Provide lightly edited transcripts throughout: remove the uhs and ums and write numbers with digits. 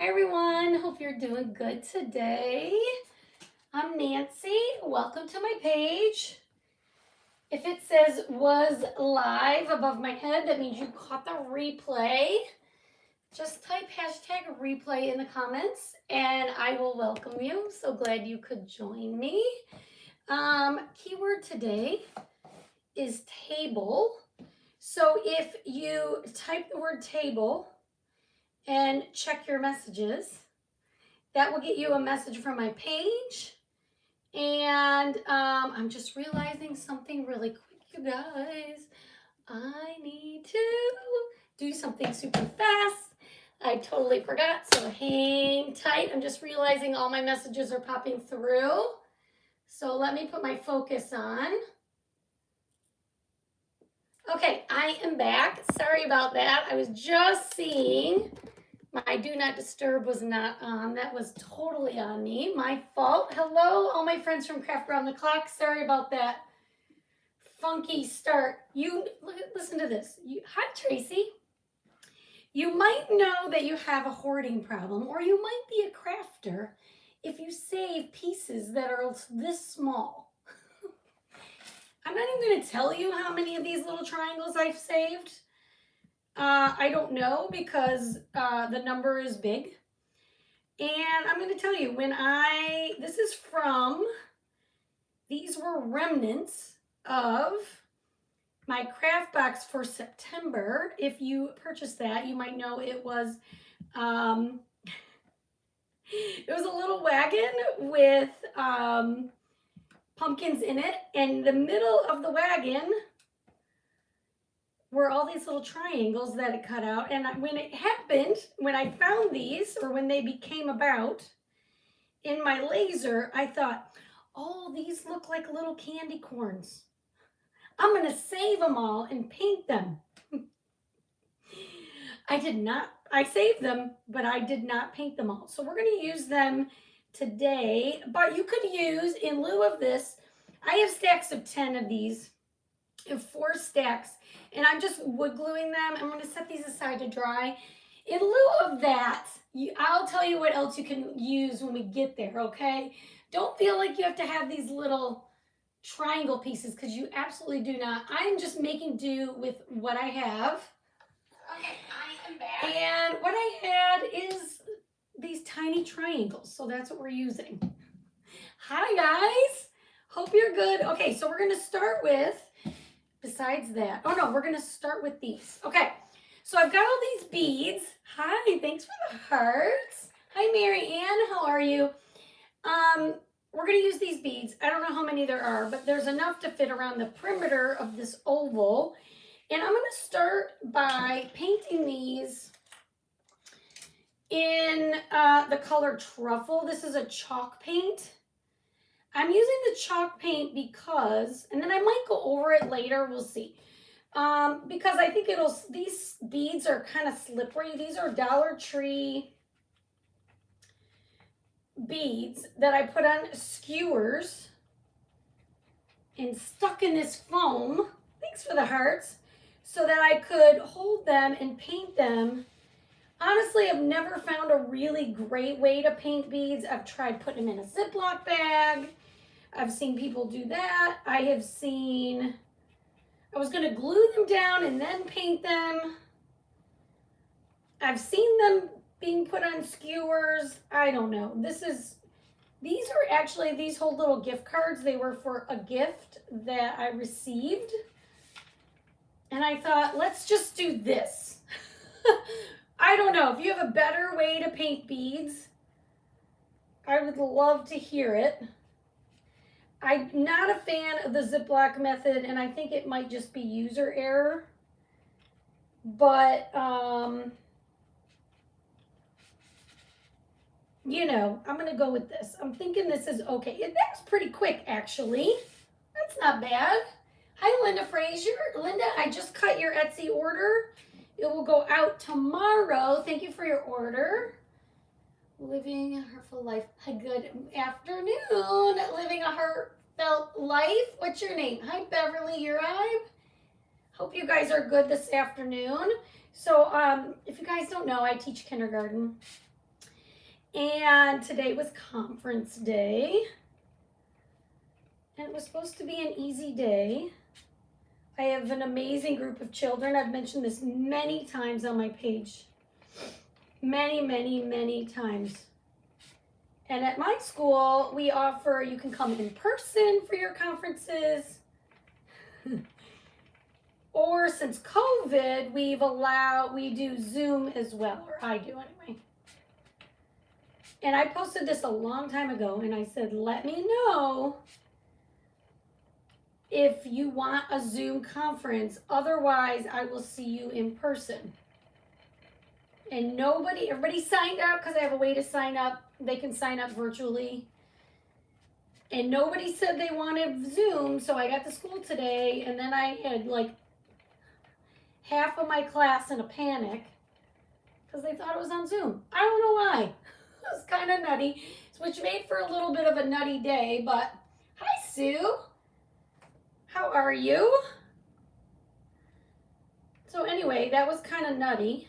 Hi everyone, hope you're doing good today. I'm Nancy, welcome to my page. If it says was live above my head, that means you caught the replay. Just type hashtag replay in the comments and I will welcome you. So glad you could join me. Keyword today is table. So if you type the word table and check your messages, that will get you a message from my page. And I'm just realizing something really quick, you guys. I need to do something super fast. I totally forgot, so hang tight. I'm just realizing all my messages are popping through. So let me put my focus on. Okay, I am back. Sorry about that. I was just seeing my do not disturb was not on. That was totally on me. My fault. Hello, all my friends from Craft Around the Clock. Sorry about that funky start. Listen to this. Hi, Tracy. You might know that you have a hoarding problem, or you might be a crafter if you save pieces that are this small. I'm not even going to tell you how many of these little triangles I've saved. I don't know because the number is big. And I'm going to tell you, these were remnants of my craft box for September. If you purchased that, you might know it was a little wagon with pumpkins in it. And the middle of the wagon were all these little triangles that it cut out. And when it happened, when I found these, or when they became about in my laser, I thought, oh, these look like little candy corns. I'm going to save them all and paint them. I did not. I saved them, but I did not paint them all. So we're going to use them today. But you could use, in lieu of this, I have stacks of 10 of these. I have 4 stacks. And I'm just wood gluing them. I'm going to set these aside to dry. In lieu of that, I'll tell you what else you can use when we get there, okay? Don't feel like you have to have these little triangle pieces because you absolutely do not. I'm just making do with what I have. Okay, I am back. And what I had is these tiny triangles, so that's what we're using. Hi, guys. Hope you're good. Okay, so we're going to start with, besides that, we're going to start with these. Okay, so I've got all these beads. Hi, thanks for the hearts. Hi, Mary Ann, how are you? We're going to use these beads. I don't know how many there are, but there's enough to fit around the perimeter of this oval. And I'm going to start by painting these in the color Truffle. This is a chalk paint. I'm using the chalk paint because, and then I might go over it later, we'll see. Because I think these beads are kind of slippery. These are Dollar Tree beads that I put on skewers and stuck in this foam. Thanks for the hearts. So that I could hold them and paint them. Honestly, I've never found a really great way to paint beads. I've tried putting them in a Ziploc bag. I've seen people do that. I was going to glue them down and then paint them. I've seen them being put on skewers. I don't know. These are actually, these whole little gift cards. They were for a gift that I received. And I thought, let's just do this. I don't know. If you have a better way to paint beads, I would love to hear it. I'm not a fan of the Ziploc method, and I think it might just be user error. But, you know, I'm going to go with this. I'm thinking this is okay. That was pretty quick, actually. That's not bad. Hi, Linda Frazier. Linda, I just cut your Etsy order. It will go out tomorrow. Thank you for your order. Living a Heartfelt Life. Hi, good afternoon. Living a Heartfelt Life. What's your name? Hi, Beverly Uribe. Hope you guys are good this afternoon. So if you guys don't know, I teach kindergarten. And today was conference day. And it was supposed to be an easy day. I have an amazing group of children. I've mentioned this many times on my page. Many, many, many times. And at my school, we offer, you can come in person for your conferences. Or since COVID, we do Zoom as well, or I do anyway. And I posted this a long time ago, and I said, let me know if you want a Zoom conference. Otherwise, I will see you in person. And everybody signed up because I have a way to sign up. They can sign up virtually. And nobody said they wanted Zoom, so I got to school today, and then I had like half of my class in a panic because they thought it was on Zoom. I don't know why. It was kind of nutty, which made for a little bit of a nutty day, but hi, Sue. How are you? So anyway, that was kind of nutty.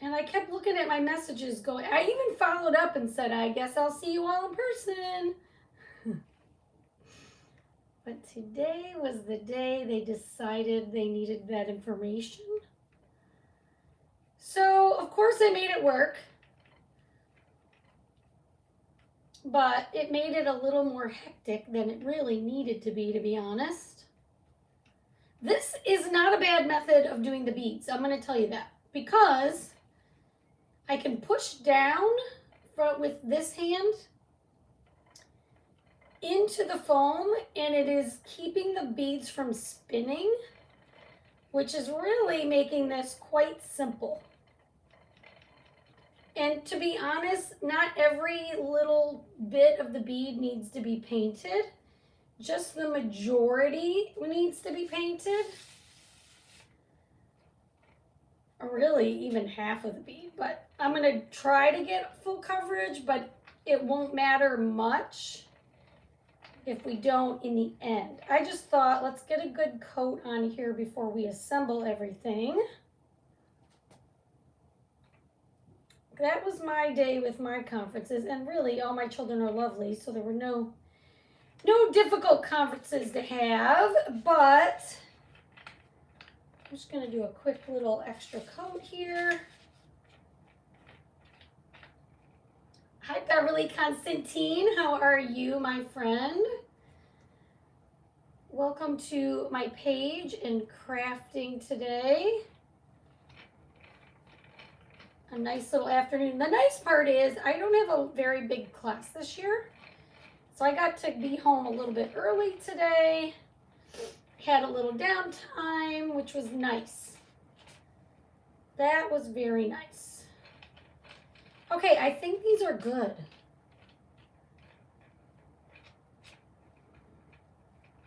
And I kept looking at my messages going, I even followed up and said, I guess I'll see you all in person. But today was the day they decided they needed that information. So, of course, I made it work. But it made it a little more hectic than it really needed to be honest. This is not a bad method of doing the beads. I'm going to tell you that. Because I can push down with this hand into the foam, and it is keeping the beads from spinning, which is really making this quite simple. And to be honest, not every little bit of the bead needs to be painted. Just the majority needs to be painted. Or really even half of the bead. But I'm going to try to get full coverage, but it won't matter much if we don't in the end. I just thought, let's get a good coat on here before we assemble everything. That was my day with my conferences, and really all my children are lovely, so there were no difficult conferences to have, but I'm just going to do a quick little extra coat here. Hi, Beverly Constantine. How are you, my friend? Welcome to my page and crafting today. A nice little afternoon. The nice part is I don't have a very big class this year, so I got to be home a little bit early today. Had a little downtime, which was nice. That was very nice. Okay, I think these are good.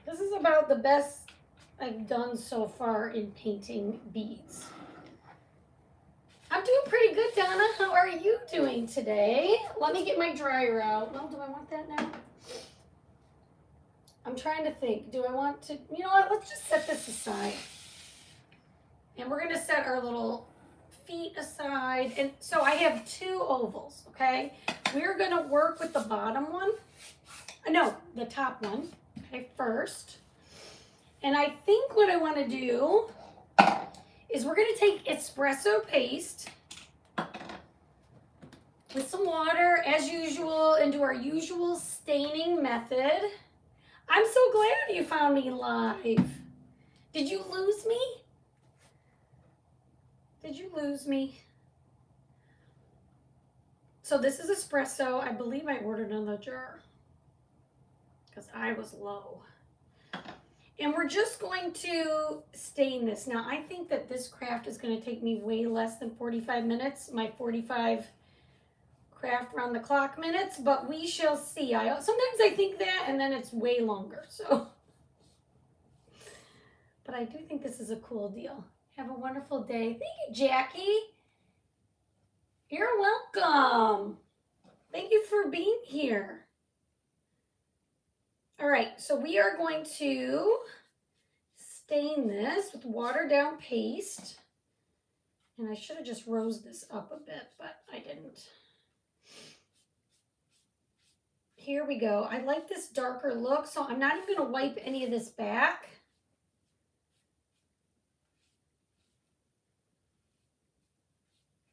This is about the best I've done so far in painting beads. I'm doing pretty good, Donna. How are you doing today? Let me get my dryer out. Well, do I want that now? I'm trying to think. Do I want to? You know what? Let's just set this aside. And we're going to set our little feet aside. And so I have two ovals, okay? We're going to work with the bottom one. No, the top one, okay, first. And I think what I want to do is we're going to take espresso paste with some water, as usual, and do our usual staining method. I'm so glad you found me live. Did you lose me? Did you lose me? So this is espresso. I believe I ordered another jar because I was low. And we're just going to stain this. Now, I think that this craft is going to take me way less than 45 minutes, my 45 craft round the clock minutes, but we shall see. Sometimes I think that, and then it's way longer. So, but I do think this is a cool deal. Have a wonderful day. Thank you, Jackie. You're welcome. Thank you for being here. All right, so we are going to stain this with watered down paste. And I should have just rose this up a bit, but I didn't. Here we go. I like this darker look, so I'm not even going to wipe any of this back.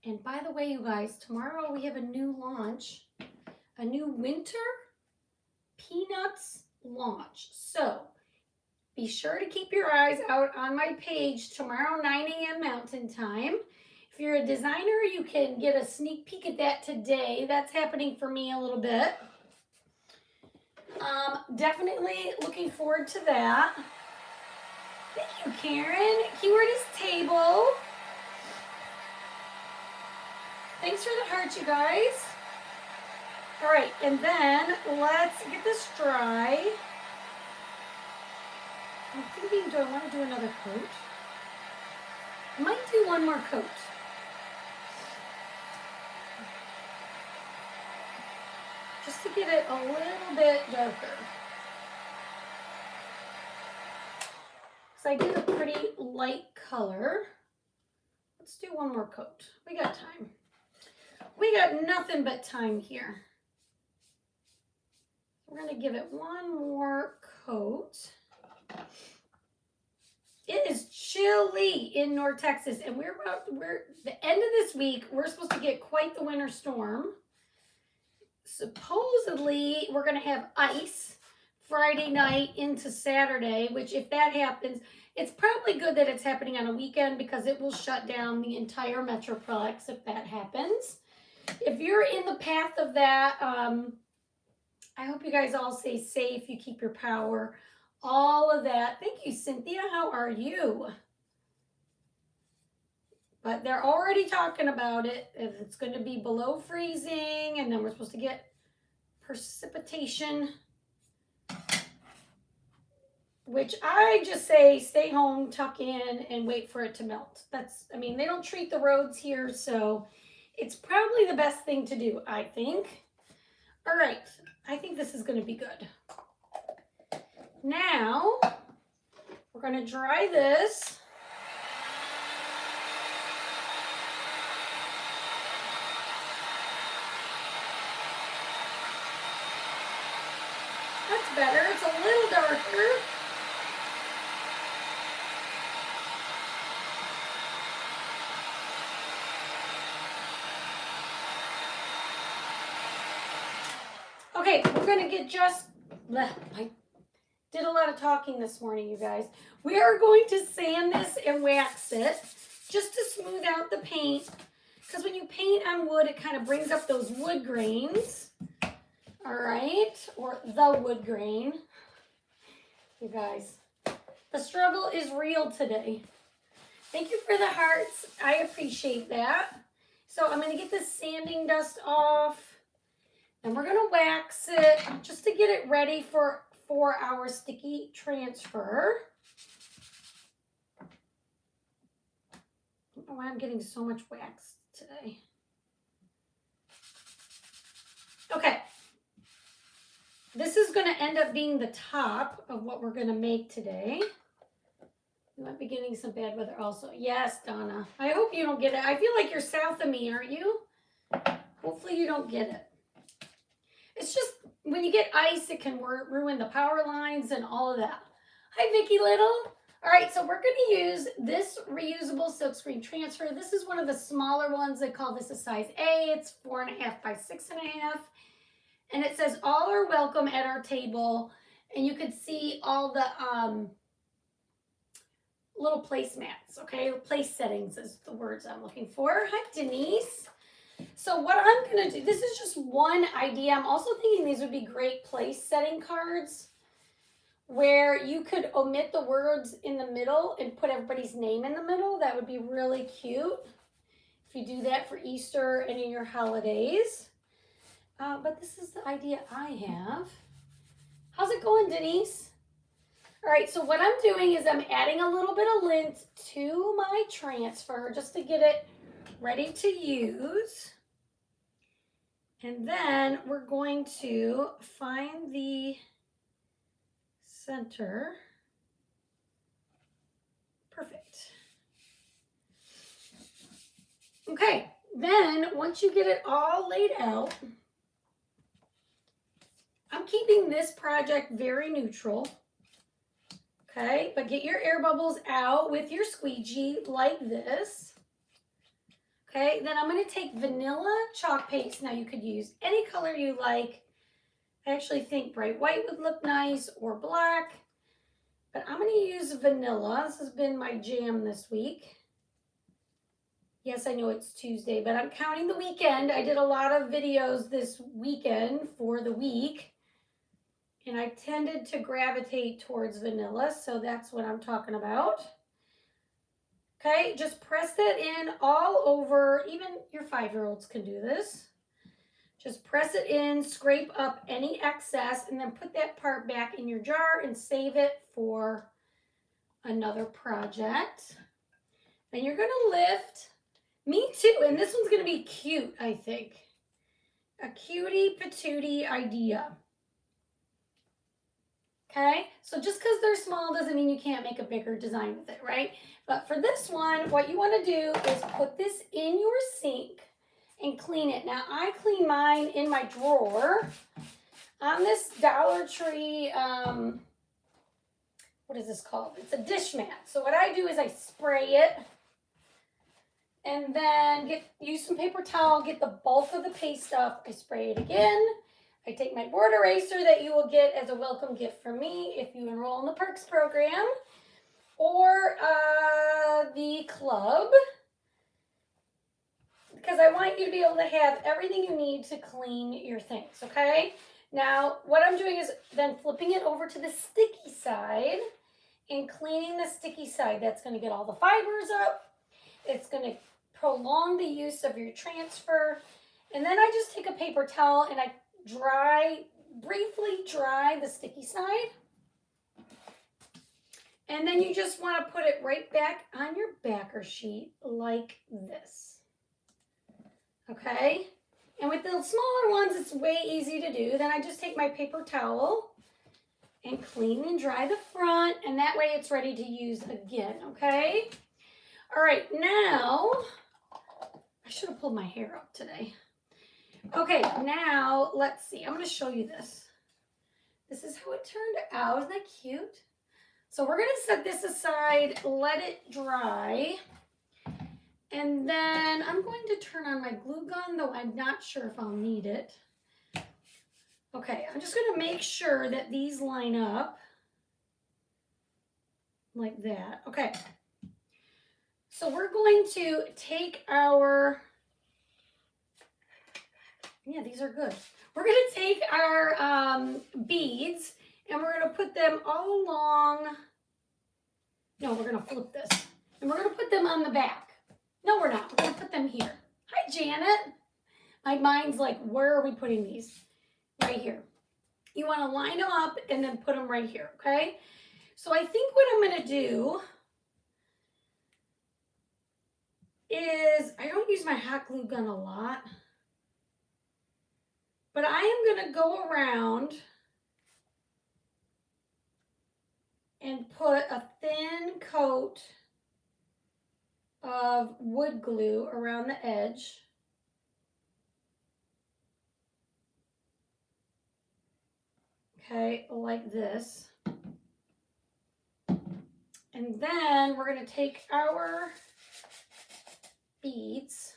And by the way, you guys, tomorrow we have a new launch, a new winter peanuts launch. So be sure to keep your eyes out on my page tomorrow, 9 a.m. Mountain Time. If you're a designer, you can get a sneak peek at that today. That's happening for me a little bit. Definitely looking forward to that. Thank you, Karen. Keyword is table. Thanks for the heart, you guys. All right, and then let's get this dry. I'm thinking, do I want to do another coat? I might do one more coat. Just to get it a little bit darker. So I did a pretty light color. Let's do one more coat. We got time. We got nothing but time here. We're going to give it one more coat. It is chilly in North Texas, and we're the end of this week, we're supposed to get quite the winter storm. Supposedly, we're going to have ice Friday night into Saturday, which if that happens, it's probably good that it's happening on a weekend because it will shut down the entire Metroplex if that happens. If you're in the path of that, I hope you guys all stay safe, you keep your power, all of that. Thank you, Cynthia. How are you? But they're already talking about it. If it's going to be below freezing, and then we're supposed to get precipitation, which I just say stay home, tuck in, and wait for it to melt. I mean, they don't treat the roads here, so it's probably the best thing to do, I think. All right, I think this is going to be good. Now, we're going to dry this. That's better. It's a little darker. Okay, we're going to get I did a lot of talking this morning, you guys. We are going to sand this and wax it just to smooth out the paint. Because when you paint on wood, it kind of brings up those wood grains. All right, or the wood grain. You guys, the struggle is real today. Thank you for the hearts. I appreciate that. So I'm going to get this sanding dust off. And we're going to wax it just to get it ready for our sticky transfer. I don't know why I'm getting so much wax today. Okay. This is going to end up being the top of what we're going to make today. You might be getting some bad weather also. Yes, Donna. I hope you don't get it. I feel like you're south of me, aren't you? Hopefully you don't get it. It's just when you get ice, it can ruin the power lines and all of that. Hi, Vicki Little. All right, so we're going to use this reusable silkscreen transfer. This is one of the smaller ones. They call this a size A. It's 4.5 by 6.5. And it says, all are welcome at our table. And you could see all the little placemats, okay? Place settings is the words I'm looking for. Hi, Denise. So what I'm going to do, this is just one idea. I'm also thinking these would be great place setting cards where you could omit the words in the middle and put everybody's name in the middle. That would be really cute if you do that for Easter and in your holidays. But this is the idea I have. How's it going, Denise? All right, so what I'm doing is I'm adding a little bit of lint to my transfer just to get it ready to use. And then we're going to find the center. Perfect. Okay, then once you get it all laid out, keeping this project very neutral. Okay, but get your air bubbles out with your squeegee like this. Okay, then I'm going to take vanilla chalk paste. Now you could use any color you like. I actually think bright white would look nice, or black, but I'm going to use vanilla. This has been my jam this week. Yes, I know it's Tuesday, but I'm counting the weekend. I did a lot of videos this weekend for the week, and I tended to gravitate towards vanilla, so that's what I'm talking about. Okay, just press that in all over. Even your 5-year-olds can do this. Just press it in, scrape up any excess, and then put that part back in your jar and save it for another project. Then you're going to lift. Me too, and this one's going to be cute, I think. A cutie patootie idea. Okay, so just because they're small doesn't mean you can't make a bigger design with it, right? But for this one, what you want to do is put this in your sink and clean it. Now, I clean mine in my drawer on this Dollar Tree, what is this called? It's a dish mat. So what I do is I spray it and then use some paper towel, get the bulk of the paste up. I spray it again. I take my board eraser that you will get as a welcome gift from me if you enroll in the Perks program or the club, because I want you to be able to have everything you need to clean your things, okay? Now, what I'm doing is then flipping it over to the sticky side and cleaning the sticky side. That's going to get all the fibers up. It's going to prolong the use of your transfer. And then I just take a paper towel and I briefly dry the sticky side. And then you just want to put it right back on your backer sheet like this. Okay? And with the smaller ones, it's way easy to do. Then I just take my paper towel and clean and dry the front, and that way it's ready to use again, okay? All right, now, I should have pulled my hair up today. Okay, now let's see. I'm going to show you this. This is how it turned out. Isn't that cute? So we're going to set this aside, let it dry. And then I'm going to turn on my glue gun, though I'm not sure if I'll need it. Okay, I'm just going to make sure that these line up like that. Okay. So we're going to take our... Yeah, these are good. We're going to take our beads and we're going to put them all along. No, we're going to flip this. And we're going to put them on the back. No, we're not. We're going to put them here. Hi, Janet. My mind's like, where are we putting these? Right here. You want to line them up and then put them right here, okay? So I think what I'm going to do is, I don't use my hot glue gun a lot. But I am going to go around and put a thin coat of wood glue around the edge. Okay, like this. And then we're going to take our beads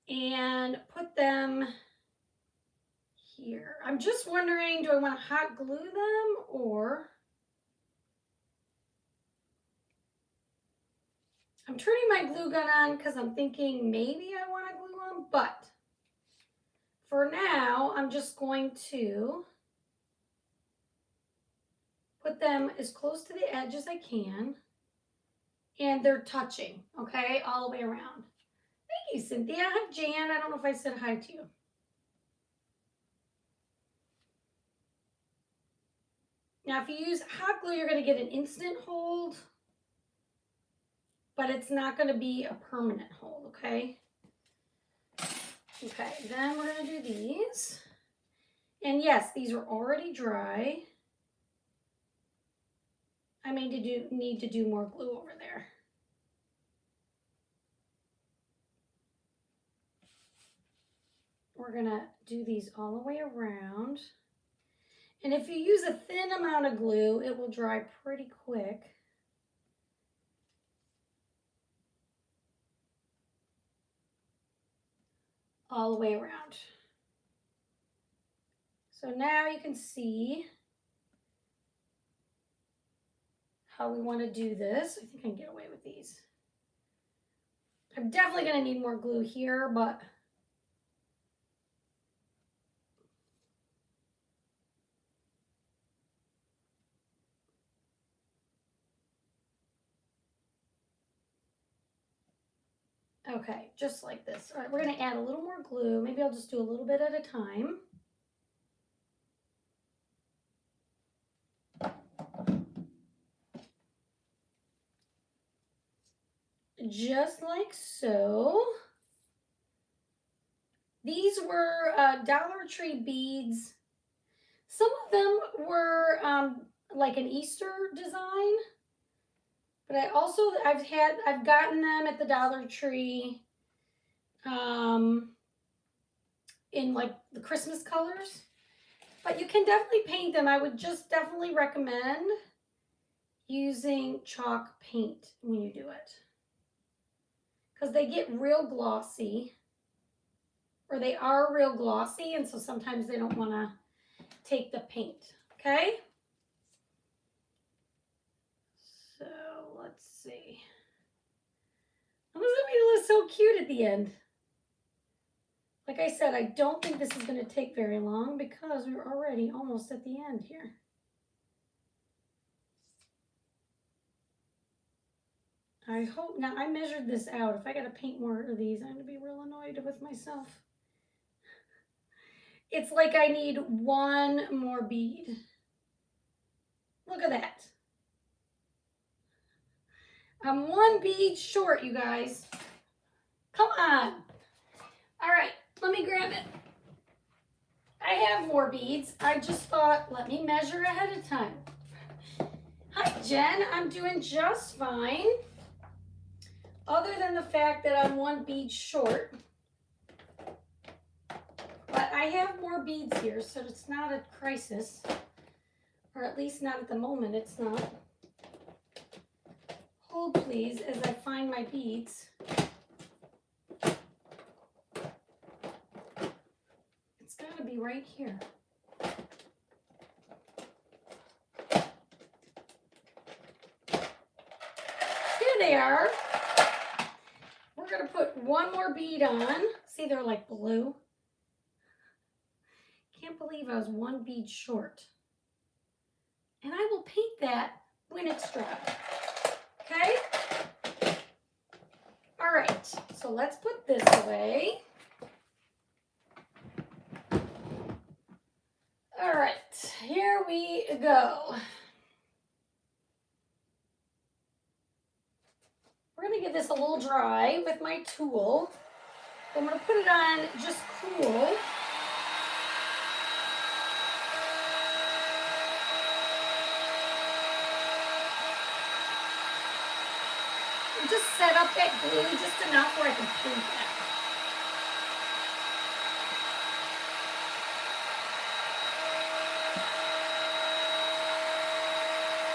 and put them here. I'm just wondering, do I want to hot glue them or... I'm turning my glue gun on because I'm thinking maybe I want to glue them, but for now, I'm just going to put them as close to the edge as I can, and they're touching, okay, all the way around. Thank you, Cynthia. Hi, Jan. I don't know if I said hi to you. Now, if you use hot glue, you're going to get an instant hold, but it's not going to be a permanent hold, okay? Okay, then we're going to do these. And yes, these are already dry. I may need to do more glue over there. we're gonna do these all the way around. And if you use a thin amount of glue, it will dry pretty quick. All the way around. So now you can see how we want to do this. I think I can get away with these. I'm definitely going to need more glue here, but okay, just like this. All right, we're going to add a little more glue. Maybe I'll just do a little bit at a time. Just like so. These were Dollar Tree beads. Some of them were like an Easter design, but I've gotten them at the Dollar Tree in like the Christmas colors. But you can definitely paint them. I would just definitely recommend using chalk paint when you do it, because they get real glossy, or they are real glossy, and so sometimes they don't want to take the paint. Okay, so let's see. I'm just gonna make it look so cute at the end. Like I said, I don't think this is going to take very long because we're already almost at the end here. I hope, now I measured this out. If I got to paint more of these, I'm going to be real annoyed with myself. It's like I need one more bead. Look at that. I'm one bead short, you guys. Come on. All right, let me grab it. I have more beads. I just thought, let me measure ahead of time. Hi, Jen. I'm doing just fine. Other than the fact that I'm one bead short. But I have more beads here, so it's not a crisis. Or at least not at the moment, it's not. Hold please as I find my beads. It's gotta be right here. Here they are. We're gonna put one more bead on. See, they're like blue. Can't believe I was one bead short. And I will paint that when it's dry. Okay? All right, so let's put this away. All right, here we go. We're gonna give this a little dry with my tool. I'm gonna put it on just cool. And just set up that glue just enough where I can paint that.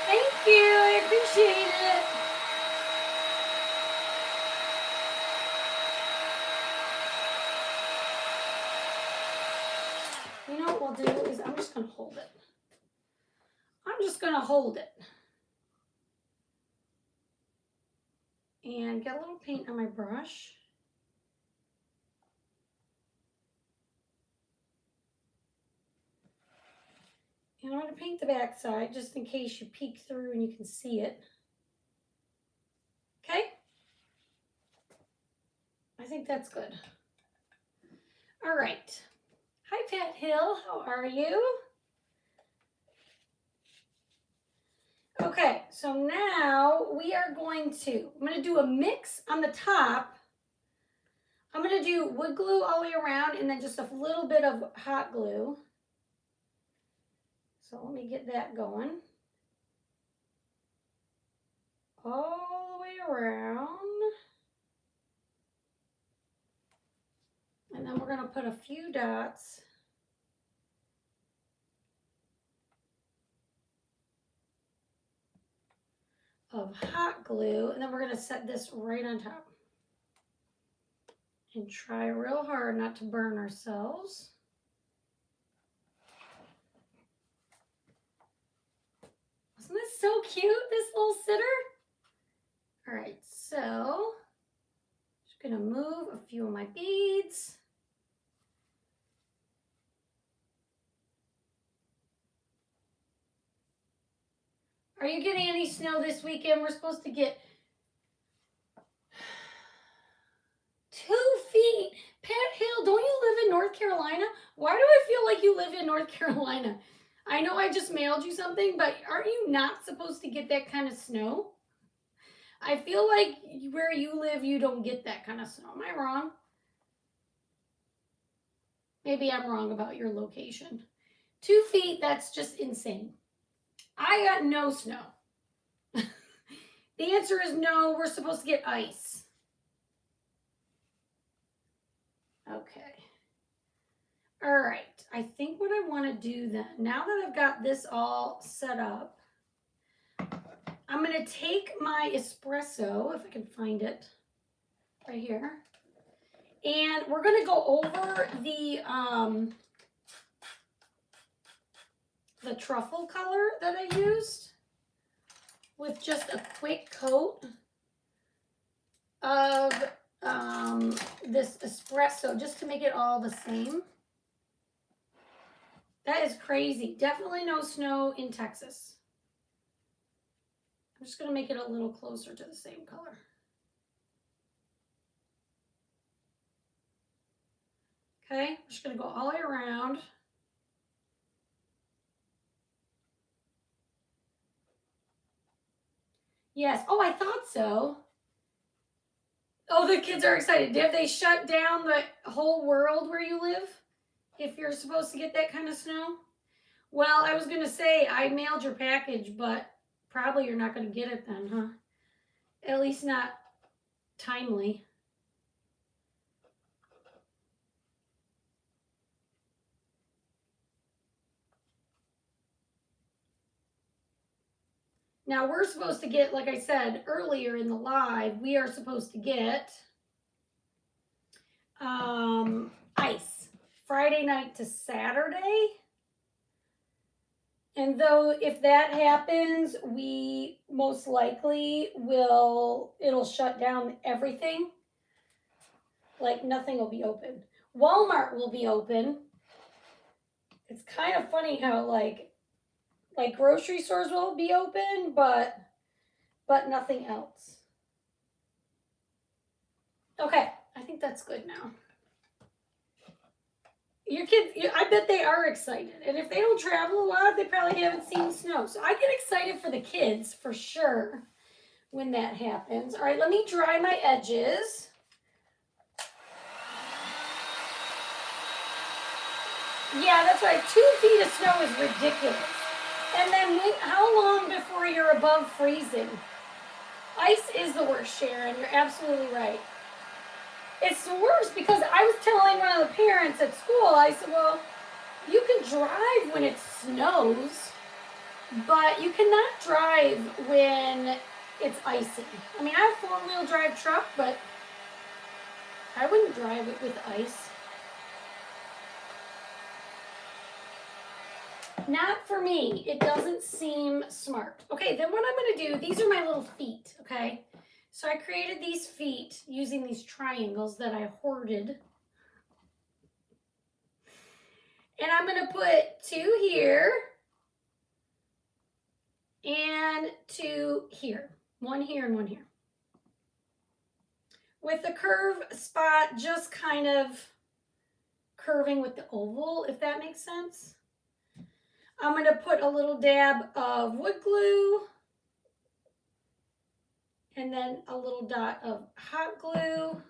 Thank you, I appreciate it. You know what we'll do is I'm just gonna hold it. I'm just gonna hold it. And get a little paint on my brush. And I'm going to paint the back side just in case you peek through and you can see it. Okay? I think that's good. All right. Hi, Pat Hill. How are you? Okay, so now we are I'm going to do a mix on the top. I'm going to do wood glue all the way around and then just a little bit of hot glue. So let me get that going. All the way around. And then we're going to put a few dots of hot glue, and then we're going to set this right on top. And try real hard not to burn ourselves. Isn't this so cute, this little sitter? All right, so just gonna move a few of my beads. Are you getting any snow this weekend? We're supposed to get 2 feet. Pat Hill, don't you live in North Carolina? Why do I feel like you live in North Carolina? I know I just mailed you something, but aren't you not supposed to get that kind of snow? I feel like where you live, you don't get that kind of snow. Am I wrong? Maybe I'm wrong about your location. 2 feet, that's just insane. I got no snow. The answer is no, we're supposed to get ice. Okay. All right, I think what I want to do then, now that I've got this all set up, I'm going to take my espresso, if I can find it, right here, and we're going to go over the truffle color that I used with just a quick coat of this espresso, just to make it all the same. That is crazy. Definitely no snow in Texas. I'm just going to make it a little closer to the same color. Okay, I'm just going to go all the way around. Yes. Oh, I thought so. Oh, the kids are excited. Have they shut down the whole world where you live if you're supposed to get that kind of snow? Well, I was going to say I mailed your package, but probably you're not going to get it then, huh? At least not timely. Now we're supposed to get, like I said earlier in the live, we are supposed to get ice Friday night to Saturday. And though if that happens, we most likely it'll shut down everything. Like nothing will be open. Walmart will be open. It's kind of funny how like grocery stores will be open, but nothing else. Okay, I think that's good now. Your kids, I bet they are excited. And if they don't travel a lot, they probably haven't seen snow. So I get excited for the kids for sure when that happens. All right, let me dry my edges. Yeah, that's right. 2 feet of snow is ridiculous. And then how long before you're above freezing? Ice is the worst, Sharon. You're absolutely right. It's the worst because I was telling one of the parents at school, I said, well, you can drive when it snows, but you cannot drive when it's icy. I mean, I have a 4-wheel drive truck, but I wouldn't drive it with ice. Not for me. It doesn't seem smart. Okay, then what I'm going to do, these are my little feet, okay? So I created these feet using these triangles that I hoarded. And I'm going to put 2 here and 2 here. 1 here and 1 here. With the curve spot just kind of curving with the oval, if that makes sense. I'm going to put a little dab of wood glue and then a little dot of hot glue,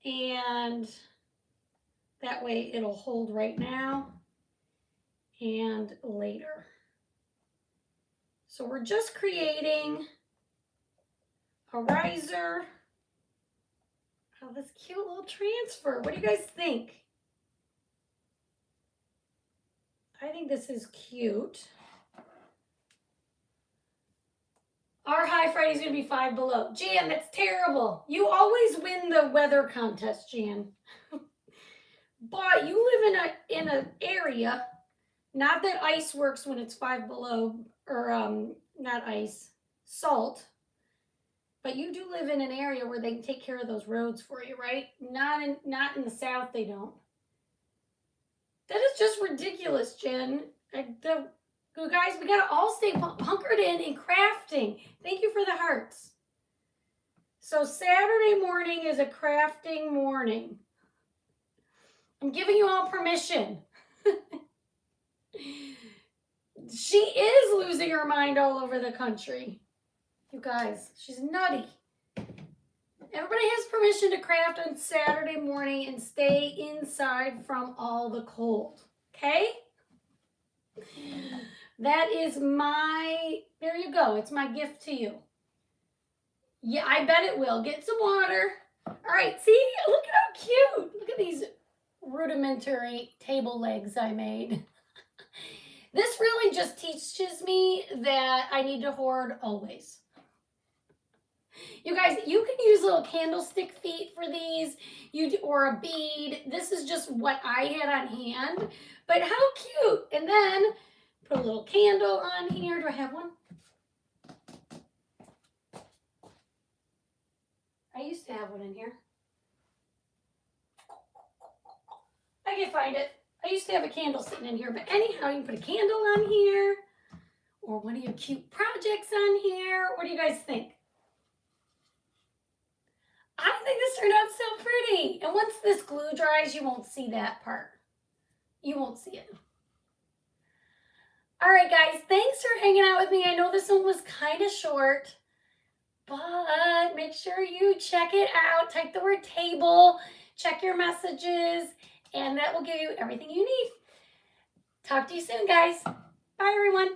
and that way it'll hold right now and later. So we're just creating a riser. Oh, this cute little transfer. What do you guys think? I think this is cute. Our high Friday is going to be 5 below. Jan, that's terrible. You always win the weather contest, Jan. But you live in an area, not that ice works when it's 5 below, or not ice, salt. But you do live in an area where they can take care of those roads for you, right? Not in the South, they don't. That is just ridiculous, Jen. You guys, we gotta all stay hunkered in crafting. Thank you for the hearts. So Saturday morning is a crafting morning. I'm giving you all permission. She is losing her mind all over the country. You guys, she's nutty. Everybody has permission to craft on Saturday morning and stay inside from all the cold. Okay? That is there you go. It's my gift to you. Yeah, I bet it will. Get some water. All right, see? Look at how cute. Look at these rudimentary table legs I made. This really just teaches me that I need to hoard always. You guys, you can use little candlestick feet for these, or a bead. This is just what I had on hand, but how cute. And then put a little candle on here. Do I have one? I used to have one in here. I can find it. I used to have a candle sitting in here, but anyhow, you can put a candle on here or one of your cute projects on here. What do you guys think? I think this turned out so pretty. And once this glue dries, you won't see that part. You won't see it. All right, guys, thanks for hanging out with me. I know this one was kind of short, but make sure you check it out. Type the word table, check your messages, and that will give you everything you need. Talk to you soon, guys. Bye, everyone.